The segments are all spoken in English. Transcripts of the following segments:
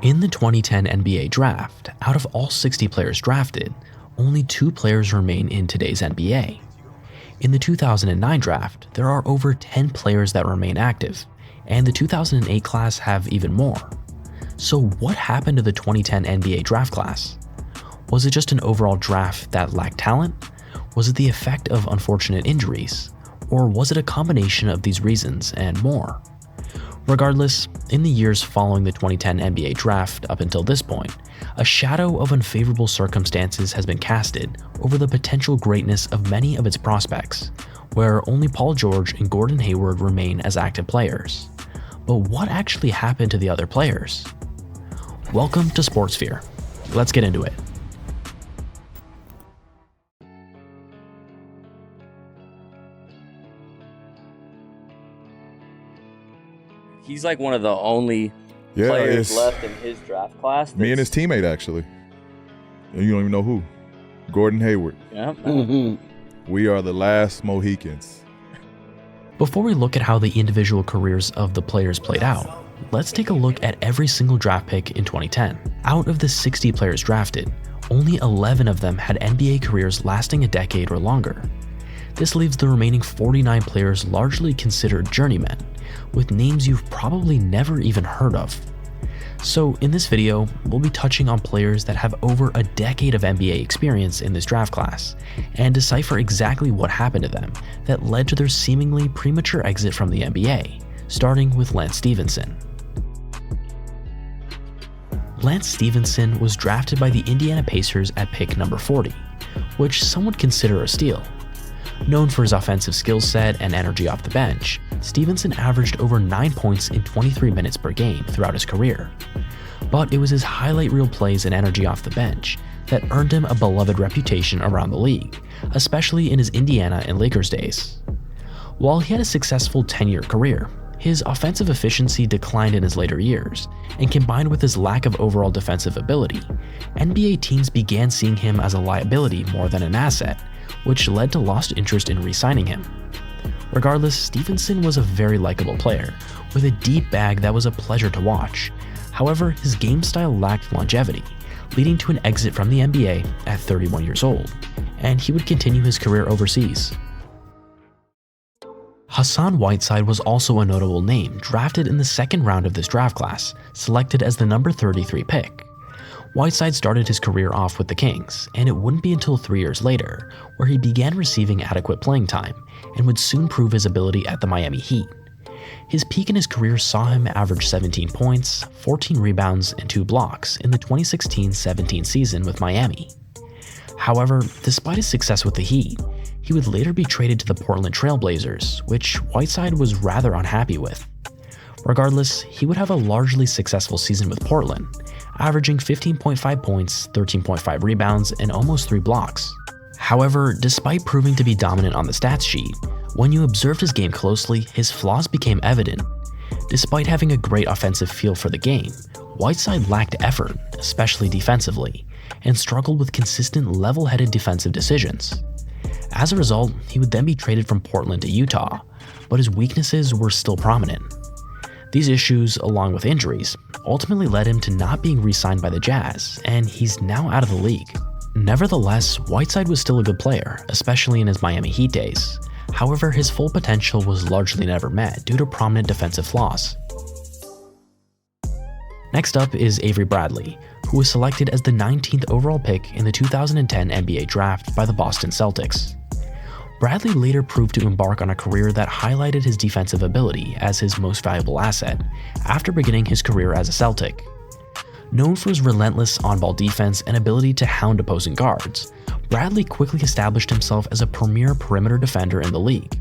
In the 2010 NBA draft, out of all 60 players drafted, only 2 players remain in today's NBA. In the 2009 draft, there are over 10 players that remain active, and the 2008 class have even more. So what happened to the 2010 NBA draft class? Was it just an overall draft that lacked talent? Was it the effect of unfortunate injuries? Or was it a combination of these reasons and more? Regardless, in the years following the 2010 NBA draft up until this point, a shadow of unfavorable circumstances has been casted over the potential greatness of many of its prospects, where only Paul George and Gordon Hayward remain as active players. But what actually happened to the other players? Welcome to Sportsphere. Let's get into it. He's like one of the only players left in his draft class. Me and his teammate, actually. And you don't even know who. Gordon Hayward. Yeah. We are the last Mohicans. Before we look at how the individual careers of the players played out, let's take a look at every single draft pick in 2010. Out of the 60 players drafted, only 11 of them had NBA careers lasting a decade or longer. This leaves the remaining 49 players largely considered journeymen, with names you've probably never even heard of. So in this video, we'll be touching on players that have over a decade of NBA experience in this draft class, and decipher exactly what happened to them that led to their seemingly premature exit from the NBA, starting with Lance Stephenson. Lance Stephenson was drafted by the Indiana Pacers at pick number 40, which some would consider a steal. Known for his offensive skill set and energy off the bench, Stephenson averaged over 9 points in 23 minutes per game throughout his career. But it was his highlight reel plays and energy off the bench that earned him a beloved reputation around the league, especially in his Indiana and Lakers days. While he had a successful 10-year career, his offensive efficiency declined in his later years, and combined with his lack of overall defensive ability, NBA teams began seeing him as a liability more than an asset, which led to lost interest in re-signing him. Regardless, Stephenson was a very likable player, with a deep bag that was a pleasure to watch. However, his game style lacked longevity, leading to an exit from the NBA at 31 years old, and he would continue his career overseas. Hassan Whiteside was also a notable name drafted in the second round of this draft class, selected as the number 33 pick. Whiteside started his career off with the Kings, and it wouldn't be until 3 years later where he began receiving adequate playing time and would soon prove his ability at the Miami Heat. His peak in his career saw him average 17 points, 14 rebounds, and 2 blocks in the 2016-17 season with Miami. However, despite his success with the Heat, he would later be traded to the Portland Trail Blazers, which Whiteside was rather unhappy with. Regardless, he would have a largely successful season with Portland, averaging 15.5 points, 13.5 rebounds, and almost 3 blocks. However, despite proving to be dominant on the stats sheet, when you observed his game closely, his flaws became evident. Despite having a great offensive feel for the game, Whiteside lacked effort, especially defensively, and struggled with consistent level-headed defensive decisions. As a result, he would then be traded from Portland to Utah, but his weaknesses were still prominent. These issues, along with injuries, ultimately led him to not being re-signed by the Jazz, and he's now out of the league. Nevertheless, Whiteside was still a good player, especially in his Miami Heat days. However, his full potential was largely never met due to prominent defensive flaws. Next up is Avery Bradley, who was selected as the 19th overall pick in the 2010 NBA draft by the Boston Celtics. Bradley later proved to embark on a career that highlighted his defensive ability as his most valuable asset after beginning his career as a Celtic. Known for his relentless on-ball defense and ability to hound opposing guards, Bradley quickly established himself as a premier perimeter defender in the league.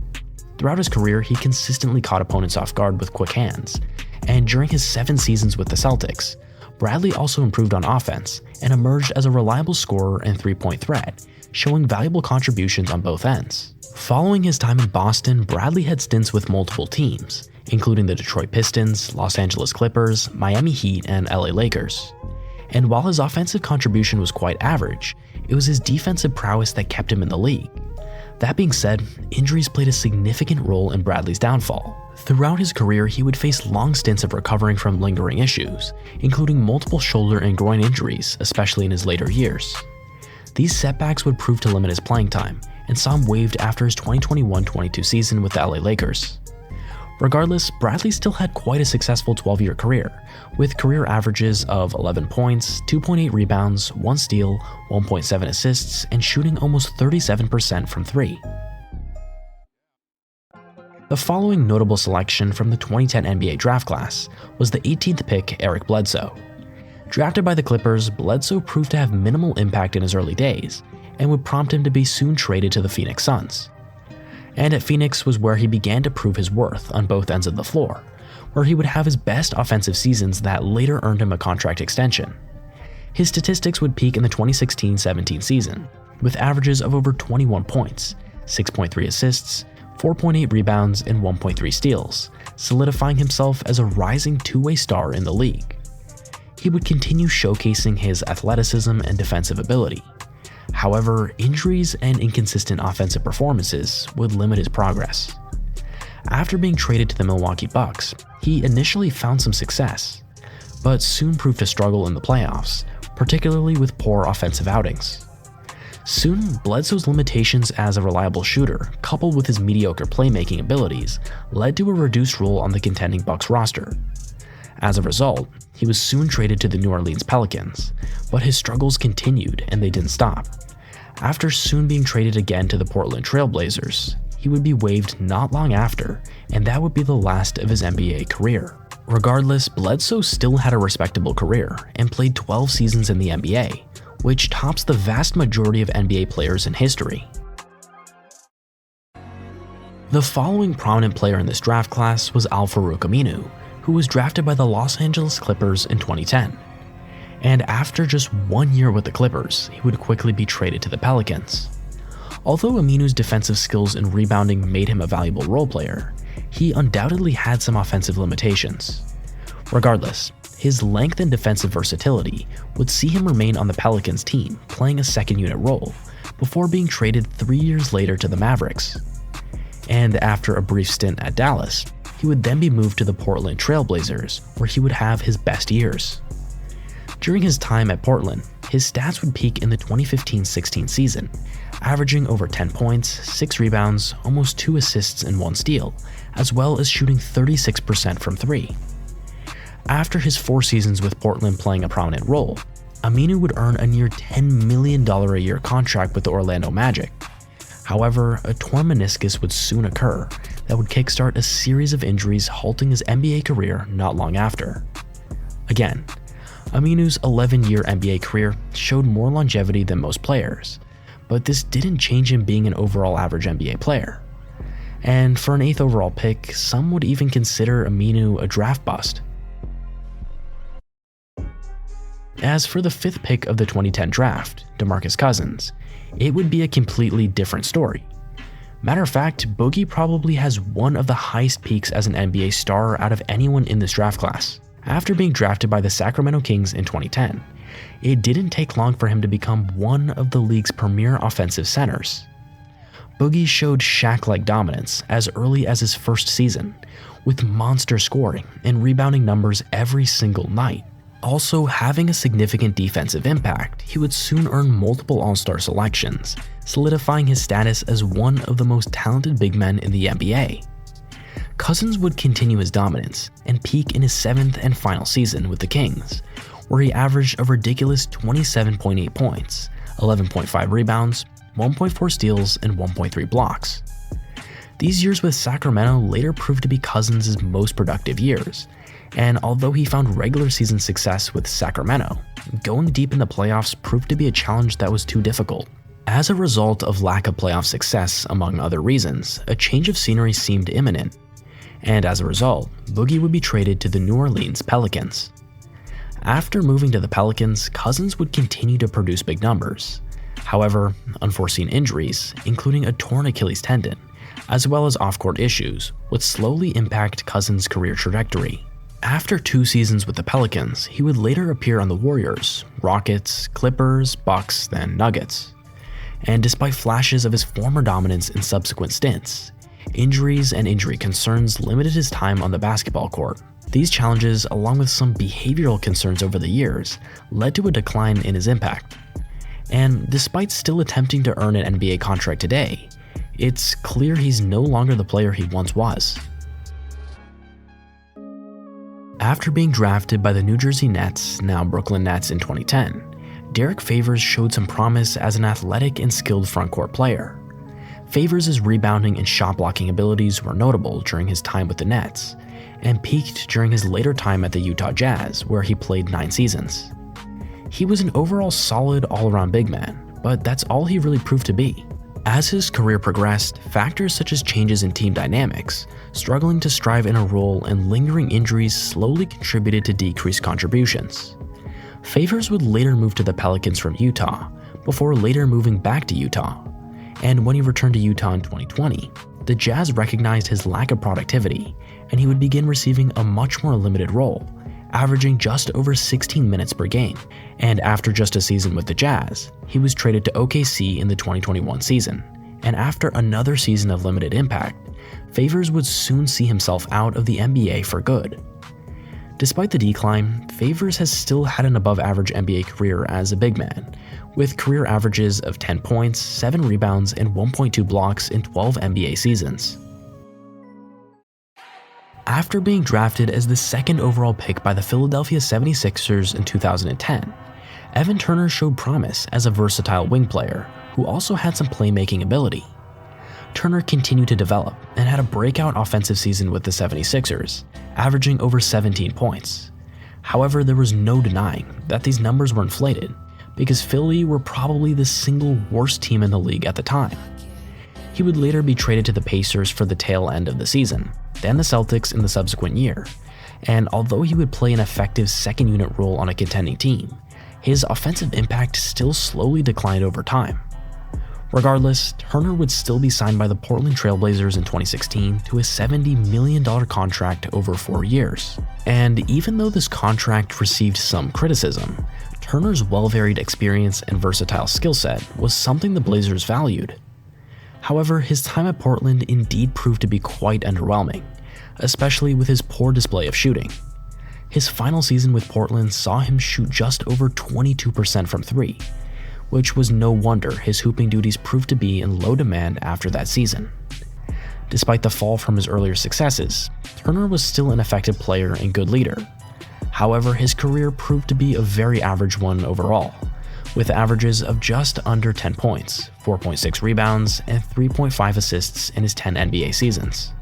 Throughout his career, he consistently caught opponents off guard with quick hands, and during his 7 seasons with the Celtics, Bradley also improved on offense and emerged as a reliable scorer and three-point threat, showing valuable contributions on both ends. Following his time in Boston, Bradley had stints with multiple teams, including the Detroit Pistons, Los Angeles Clippers, Miami Heat, and LA Lakers. And while his offensive contribution was quite average, it was his defensive prowess that kept him in the league. That being said, injuries played a significant role in Bradley's downfall. Throughout his career, he would face long stints of recovering from lingering issues, including multiple shoulder and groin injuries, especially in his later years. These setbacks would prove to limit his playing time, and saw him waived after his 2021-22 season with the LA Lakers. Regardless, Bradley still had quite a successful 12-year career, with career averages of 11 points, 2.8 rebounds, 1 steal, 1.7 assists, and shooting almost 37% from 3. The following notable selection from the 2010 NBA draft class was the 18th pick, Eric Bledsoe. Drafted by the Clippers, Bledsoe proved to have minimal impact in his early days, and would prompt him to be soon traded to the Phoenix Suns. And at Phoenix was where he began to prove his worth on both ends of the floor, where he would have his best offensive seasons that later earned him a contract extension. His statistics would peak in the 2016-17 season, with averages of over 21 points, 6.3 assists, 4.8 rebounds, and 1.3 steals, solidifying himself as a rising two-way star in the league. He would continue showcasing his athleticism and defensive ability. However, injuries and inconsistent offensive performances would limit his progress. After being traded to the Milwaukee Bucks, he initially found some success, but soon proved to struggle in the playoffs, particularly with poor offensive outings. Soon, Bledsoe's limitations as a reliable shooter, coupled with his mediocre playmaking abilities, led to a reduced role on the contending Bucks roster. As a result, he was soon traded to the New Orleans Pelicans, but his struggles continued and they didn't stop. After soon being traded again to the Portland Trail Blazers, he would be waived not long after, and that would be the last of his NBA career. Regardless, Bledsoe still had a respectable career and played 12 seasons in the NBA, which tops the vast majority of NBA players in history. The following prominent player in this draft class was Al-Farouq Aminu, who was drafted by the Los Angeles Clippers in 2010. And after just 1 year with the Clippers, he would quickly be traded to the Pelicans. Although Aminu's defensive skills and rebounding made him a valuable role player, he undoubtedly had some offensive limitations. Regardless, his length and defensive versatility would see him remain on the Pelicans team, playing a second unit role, before being traded 3 years later to the Mavericks. And after a brief stint at Dallas, he would then be moved to the Portland Trail Blazers, where he would have his best years. During his time at Portland, his stats would peak in the 2015-16 season, averaging over 10 points, 6 rebounds, almost 2 assists and 1 steal, as well as shooting 36% from 3. After his 4 seasons with Portland playing a prominent role, Aminu would earn a near $10 million a year contract with the Orlando Magic. However, a torn meniscus would soon occur that would kickstart a series of injuries, halting his NBA career not long after. Again, Aminu's 11-year NBA career showed more longevity than most players, but this didn't change him being an overall average NBA player. And for an 8th overall pick, some would even consider Aminu a draft bust. As for the 5th pick of the 2010 draft, Demarcus Cousins, it would be a completely different story. Matter of fact, Boogie probably has one of the highest peaks as an NBA star out of anyone in this draft class. After being drafted by the Sacramento Kings in 2010, it didn't take long for him to become one of the league's premier offensive centers. Boogie showed Shaq-like dominance as early as his first season, with monster scoring and rebounding numbers every single night. Also having a significant defensive impact, he would soon earn multiple All-Star selections, solidifying his status as one of the most talented big men in the NBA. Cousins would continue his dominance and peak in his 7th and final season with the Kings, where he averaged a ridiculous 27.8 points, 11.5 rebounds, 1.4 steals, and 1.3 blocks. These years with Sacramento later proved to be Cousins' most productive years, and although he found regular season success with Sacramento, going deep in the playoffs proved to be a challenge that was too difficult. As a result of lack of playoff success, among other reasons, a change of scenery seemed imminent, and as a result, Boogie would be traded to the New Orleans Pelicans. After moving to the Pelicans, Cousins would continue to produce big numbers. However, unforeseen injuries, including a torn Achilles tendon, as well as off-court issues, would slowly impact Cousins' career trajectory. After 2 seasons with the Pelicans, he would later appear on the Warriors, Rockets, Clippers, Bucks, then Nuggets. And despite flashes of his former dominance in subsequent stints, injuries and injury concerns limited his time on the basketball court. These challenges, along with some behavioral concerns over the years, led to a decline in his impact. And despite still attempting to earn an NBA contract today, it's clear he's no longer the player he once was. After being drafted by the New Jersey Nets, now Brooklyn Nets, in 2010, Derrick Favours showed some promise as an athletic and skilled frontcourt player. Favours' rebounding and shot blocking abilities were notable during his time with the Nets, and peaked during his later time at the Utah Jazz, where he played 9 seasons. He was an overall solid all-around big man, but that's all he really proved to be. As his career progressed, factors such as changes in team dynamics, struggling to strive in a role, and lingering injuries slowly contributed to decreased contributions. Favours would later move to the Pelicans from Utah, before later moving back to Utah. And when he returned to Utah in 2020, the Jazz recognized his lack of productivity, and he would begin receiving a much more limited role, averaging just over 16 minutes per game. And after just a season with the Jazz, he was traded to OKC in the 2021 season. And after another season of limited impact, Favours would soon see himself out of the NBA for good. Despite the decline, Favours has still had an above-average NBA career as a big man, with career averages of 10 points, 7 rebounds, and 1.2 blocks in 12 NBA seasons. After being drafted as the 2nd overall pick by the Philadelphia 76ers in 2010, Evan Turner showed promise as a versatile wing player who also had some playmaking ability. Turner continued to develop and had a breakout offensive season with the 76ers, averaging over 17 points. However, there was no denying that these numbers were inflated because Philly were probably the single worst team in the league at the time. He would later be traded to the Pacers for the tail end of the season, then the Celtics in the subsequent year, and although he would play an effective second unit role on a contending team, his offensive impact still slowly declined over time. Regardless, Turner would still be signed by the Portland Trail Blazers in 2016 to a $70 million contract over 4 years. And even though this contract received some criticism, Turner's well-varied experience and versatile skill set was something the Blazers valued. However, his time at Portland indeed proved to be quite underwhelming, especially with his poor display of shooting. His final season with Portland saw him shoot just over 22% from 3, which was no wonder his hooping duties proved to be in low demand after that season. Despite the fall from his earlier successes, Turner was still an effective player and good leader. However, his career proved to be a very average one overall, with averages of just under 10 points, 4.6 rebounds, and 3.5 assists in his 10 NBA seasons.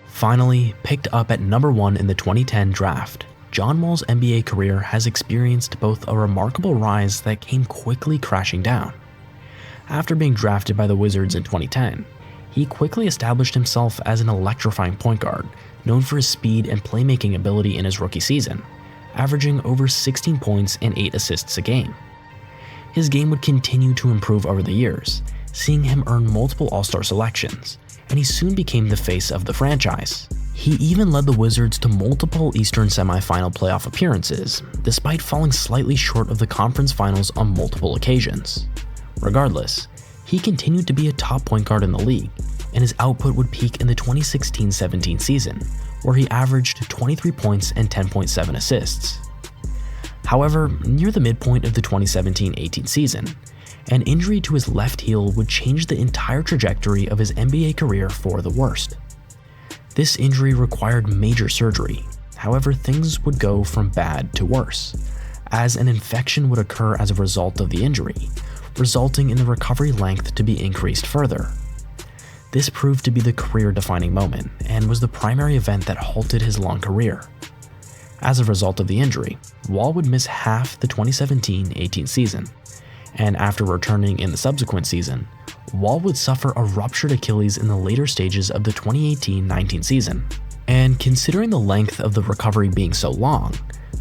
Finally, picked up at number 1 in the 2010 draft, John Wall's NBA career has experienced both a remarkable rise that came quickly crashing down. After being drafted by the Wizards in 2010, he quickly established himself as an electrifying point guard, known for his speed and playmaking ability in his rookie season, averaging over 16 points and 8 assists a game. His game would continue to improve over the years, seeing him earn multiple All-Star selections, and he soon became the face of the franchise. He even led the Wizards to multiple Eastern semifinal playoff appearances, despite falling slightly short of the conference finals on multiple occasions. Regardless, he continued to be a top point guard in the league, and his output would peak in the 2016-17 season, where he averaged 23 points and 10.7 assists. However, near the midpoint of the 2017-18 season, an injury to his left heel would change the entire trajectory of his NBA career for the worst. This injury required major surgery. However, things would go from bad to worse, as an infection would occur as a result of the injury, resulting in the recovery length to be increased further. This proved to be the career-defining moment and was the primary event that halted his long career. As a result of the injury, Wall would miss half the 2017-18 season, and after returning in the subsequent season, Wall would suffer a ruptured Achilles in the later stages of the 2018-19 season. And considering the length of the recovery being so long,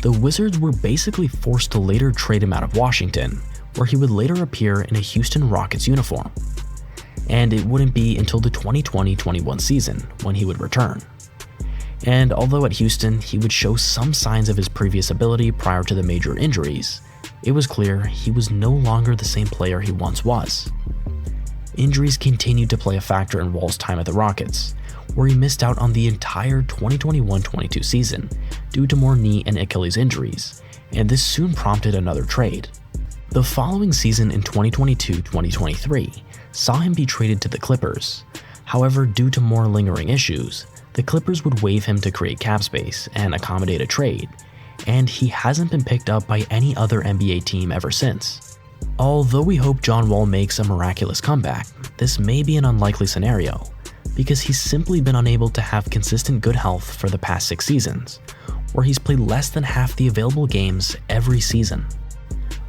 the Wizards were basically forced to later trade him out of Washington, where he would later appear in a Houston Rockets uniform. And it wouldn't be until the 2020-21 season when he would return. And although at Houston he would show some signs of his previous ability prior to the major injuries, it was clear he was no longer the same player he once was. Injuries continued to play a factor in Wall's time at the Rockets, where he missed out on the entire 2021-22 season due to more knee and Achilles injuries, and this soon prompted another trade. The following season in 2022-2023 saw him be traded to the Clippers. However, due to more lingering issues, the Clippers would waive him to create cap space and accommodate a trade, and he hasn't been picked up by any other NBA team ever since. Although we hope John Wall makes a miraculous comeback, this may be an unlikely scenario, because he's simply been unable to have consistent good health for the past 6 seasons, where he's played less than half the available games every season.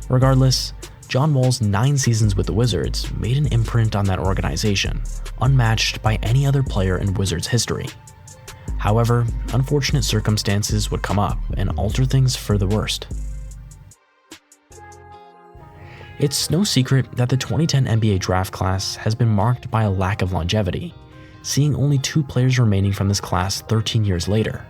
Regardless, John Wall's 9 seasons with the Wizards made an imprint on that organization, unmatched by any other player in Wizards history. However, unfortunate circumstances would come up and alter things for the worst. It's no secret that the 2010 NBA draft class has been marked by a lack of longevity, seeing only 2 players remaining from this class 13 years later.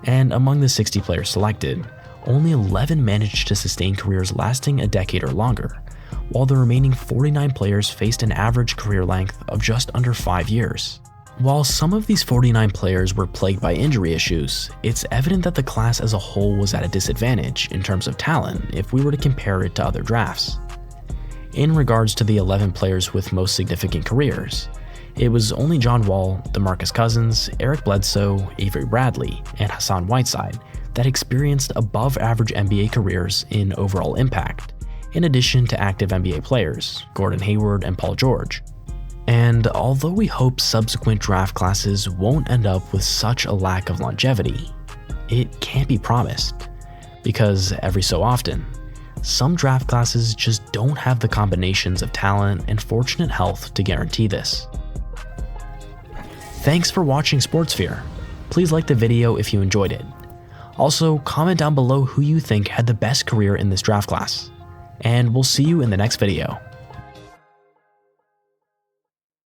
And among the 60 players selected, only 11 managed to sustain careers lasting a decade or longer, while the remaining 49 players faced an average career length of just under 5 years. While some of these 49 players were plagued by injury issues, it's evident that the class as a whole was at a disadvantage in terms of talent if we were to compare it to other drafts. In regards to the 11 players with most significant careers, it was only John Wall, Demarcus Cousins, Eric Bledsoe, Avery Bradley, and Hassan Whiteside that experienced above-average NBA careers in overall impact, in addition to active NBA players, Gordon Hayward and Paul George. And although we hope subsequent draft classes won't end up with such a lack of longevity, it can't be promised, because every so often, some draft classes just don't have the combinations of talent and fortunate health to guarantee this. Thanks for watching SportsSphere. Please like the video if you enjoyed it. Also, comment down below who you think had the best career in this draft class. And we'll see you in the next video.